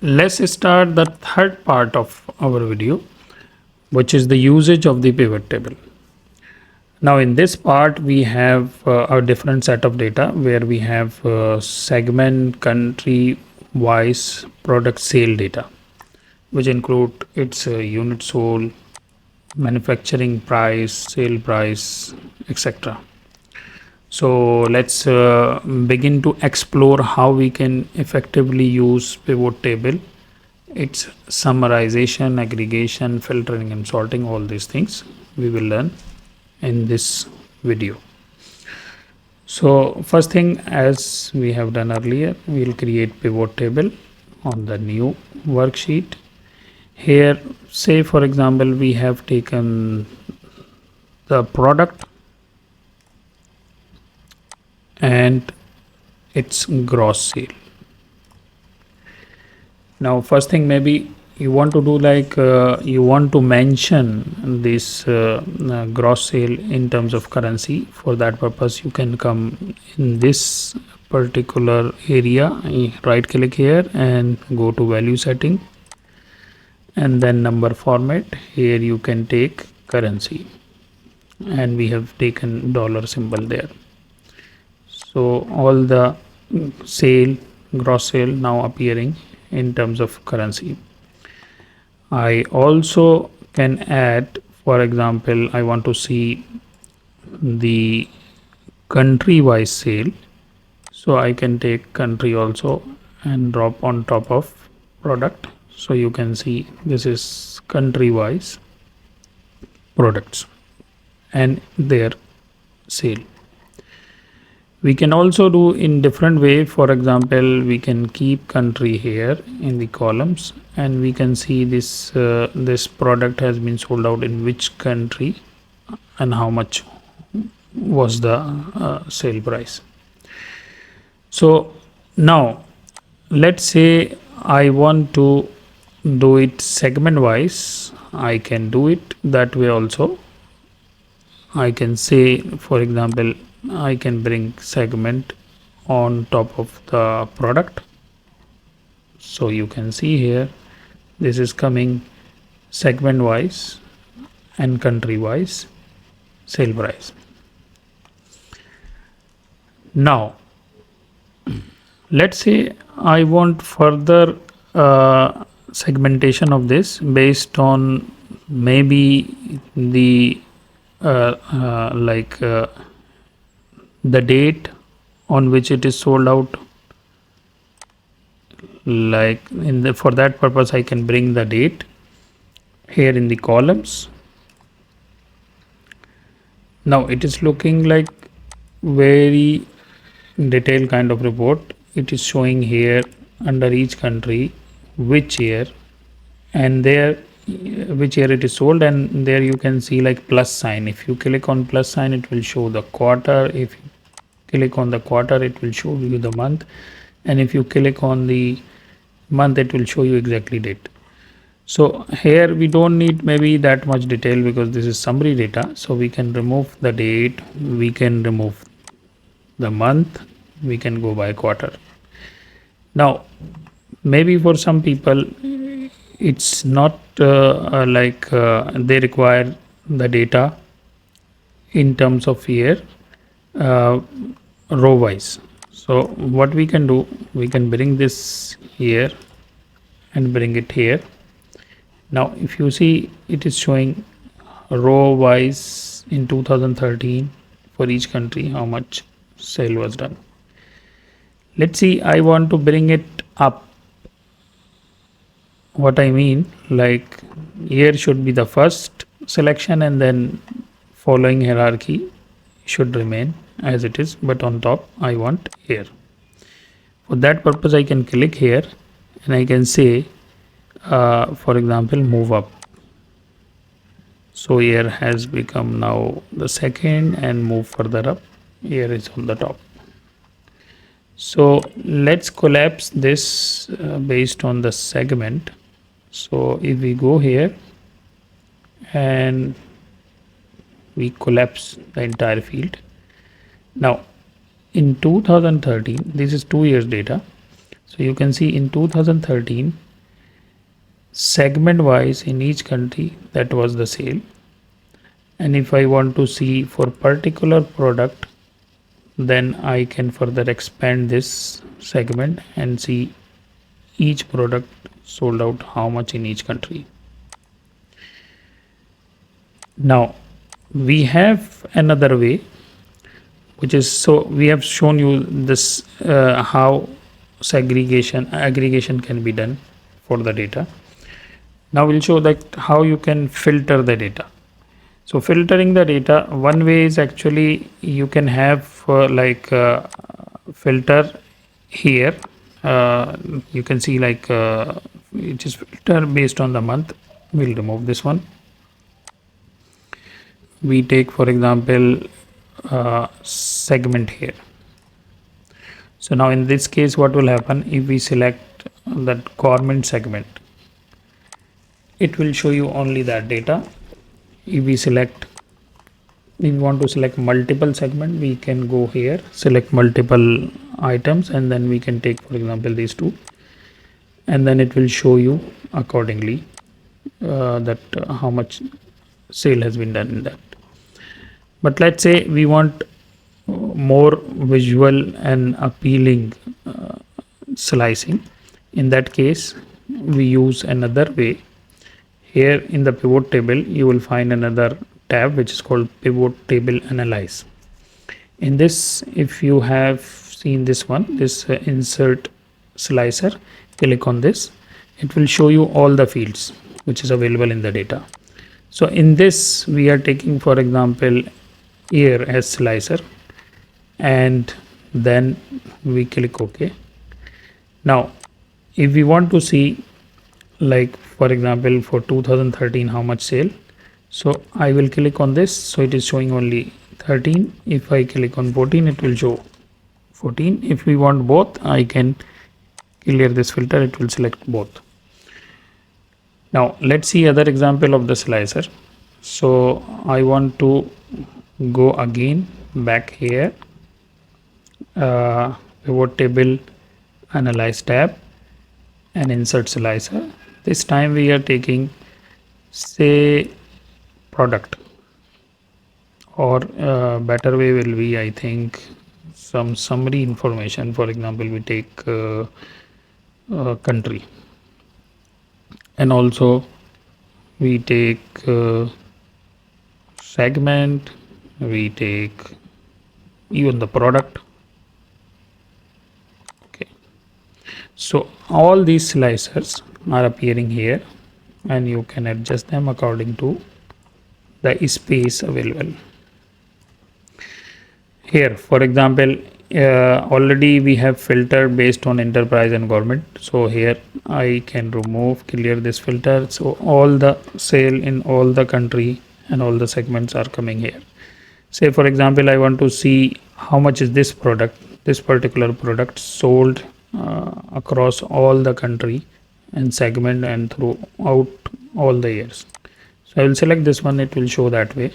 let's start the third part of our video, which is the usage of the pivot table. Now in this part we have a different set of data where we have segment, country wise product sale data, which include its unit sold, manufacturing price, sale price, etc. So let's begin to explore how we can effectively use pivot table, its summarization, aggregation, filtering and sorting. All these things we will learn in this video. So first thing, as we have done earlier, we will create pivot table on the new worksheet. Here, say for example, we have taken the product and its gross sale. Now first thing, maybe you want to do like you want to mention this gross sale in terms of currency. For that purpose you can come in this particular area, right click here and go to value setting, and then number format. Here you can take currency, and we have taken dollar symbol there. So all the sale, gross sale now appearing in terms of currency. I also can add, for example, I want to see the country wise sale, so I can take country also and drop on top of product. So you can see this is country wise products and their sale. We can also do in different way. For example, we can keep country here in the columns, and we can see this this product has been sold out in which country and how much was the sale price. So now let's say I want to do it segment wise. I can do it that way also. I can say, for example, I can bring segment on top of the product. So you can see here this is coming segment wise and country wise sale price. Now let's say I want further segmentation of this based on maybe the the date on which it is sold out. Like in the, for that purpose I can bring the date here in the columns. Now it is looking like very detailed kind of report. It is showing here under each country which year and there which year it is sold, and there you can see like plus sign. If you click on plus sign, it will show the quarter. If you click on the quarter, it will show you the month, and if you click on the month, it will show you exactly date. So here we don't need maybe that much detail because this is summary data. So we can remove the date, we can remove the month, we can go by quarter. Now maybe for some people it's not they require the data in terms of year row wise. So what we can do, we can bring this here and bring it here. Now if you see, it is showing row wise in 2013 for each country how much sale was done. Let's see, I want to bring it up. What I mean, like here should be the first selection and then following hierarchy should remain as it is, but on top I want here. For that purpose I can click here and I can say for example move up. So here has become now the second, and move further up, here is on the top. So let's collapse this based on the segment. So if we go here and we collapse the entire field. Now in 2013, this is 2 years data. So you can see in 2013, segment wise in each country, that was the sale. And if I want to see for particular product, then I can further expand this segment and see each product sold out how much in each country. Now we have another way, which is, so we have shown you this how segregation aggregation can be done for the data. Now we'll show that how you can filter the data. So filtering the data, one way is actually you can have filter here. You can see it is filter based on the month. We'll remove this one. We take for example segment here. So now in this case, what will happen if we select that government segment? It will show you only that data. If we want to select multiple segment, we can go here, select multiple items, and then we can take for example these two, and then it will show you accordingly that how much sale has been done in that. But let's say we want more visual and appealing slicing. In that case, we use another way. Here in the pivot table, you will find another tab which is called pivot table analyze. In this, if you have seen this one, this insert slicer, click on this, it will show you all the fields which is available in the data. So in this, we are taking for example year as slicer, and then we click OK. Now if we want to see, like for example for 2013 how much sale, so I will click on this, so it is showing only 13. If I click on 14, it will show 14. If we want both, I can clear this filter, it will select both. Now let's see other example of the slicer. So I want to go again back here, pivot table analyze tab and insert slicer. This time we are taking say product, or better way will be, I think, some summary information. For example, we take country, and also we take segment, we take even the product. Okay, so all these slicers are appearing here, and you can adjust them according to the space available. Here for example, already we have filtered based on enterprise and government, so here I can remove, clear this filter, so all the sale in all the country and all the segments are coming here. Say for example, I want to see how much is this product, this particular product sold across all the country and segment and throughout all the years. So I will select this one, it will show that way.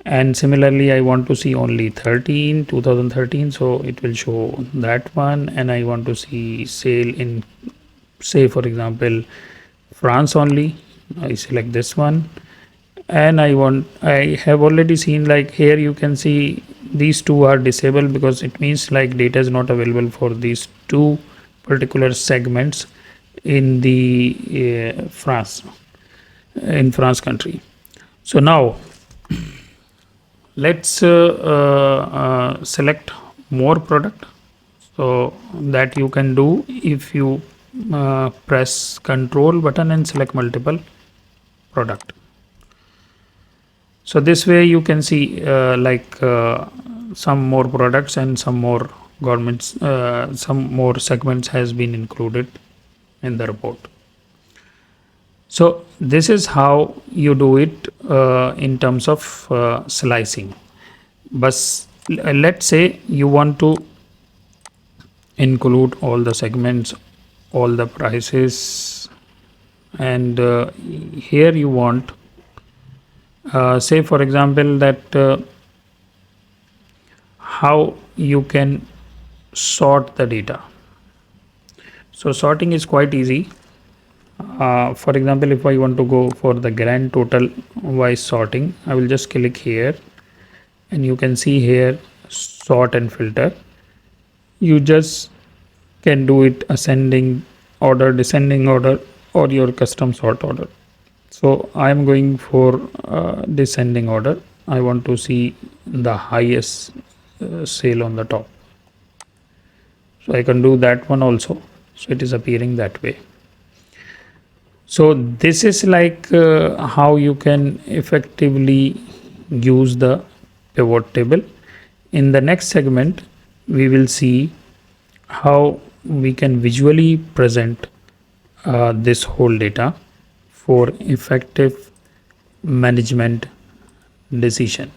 And similarly, I want to see only 2013, so it will show that one. And I want to see sale in, say for example, France only, I select this one. And I have already seen, like here you can see these two are disabled, because it means like data is not available for these two particular segments in the France country. So now let's select more product. So that you can do if you press control button and select multiple product. So this way you can see some more products and some more governments, some more segments has been included in the report. So this is how you do it in terms of slicing. But let's say you want to include all the segments, all the prices, and here you want say for example that how you can sort the data. So sorting is quite easy. For example, if I want to go for the grand total wise sorting, I will just click here, and you can see here sort and filter. You just can do it ascending order, descending order, or your custom sort order. So I am going for descending order. I want to see the highest sale on the top. So I can do that one also. So it is appearing that way. So this is like how you can effectively use the pivot table. In the next segment, we will see how we can visually present this whole data for effective management decision.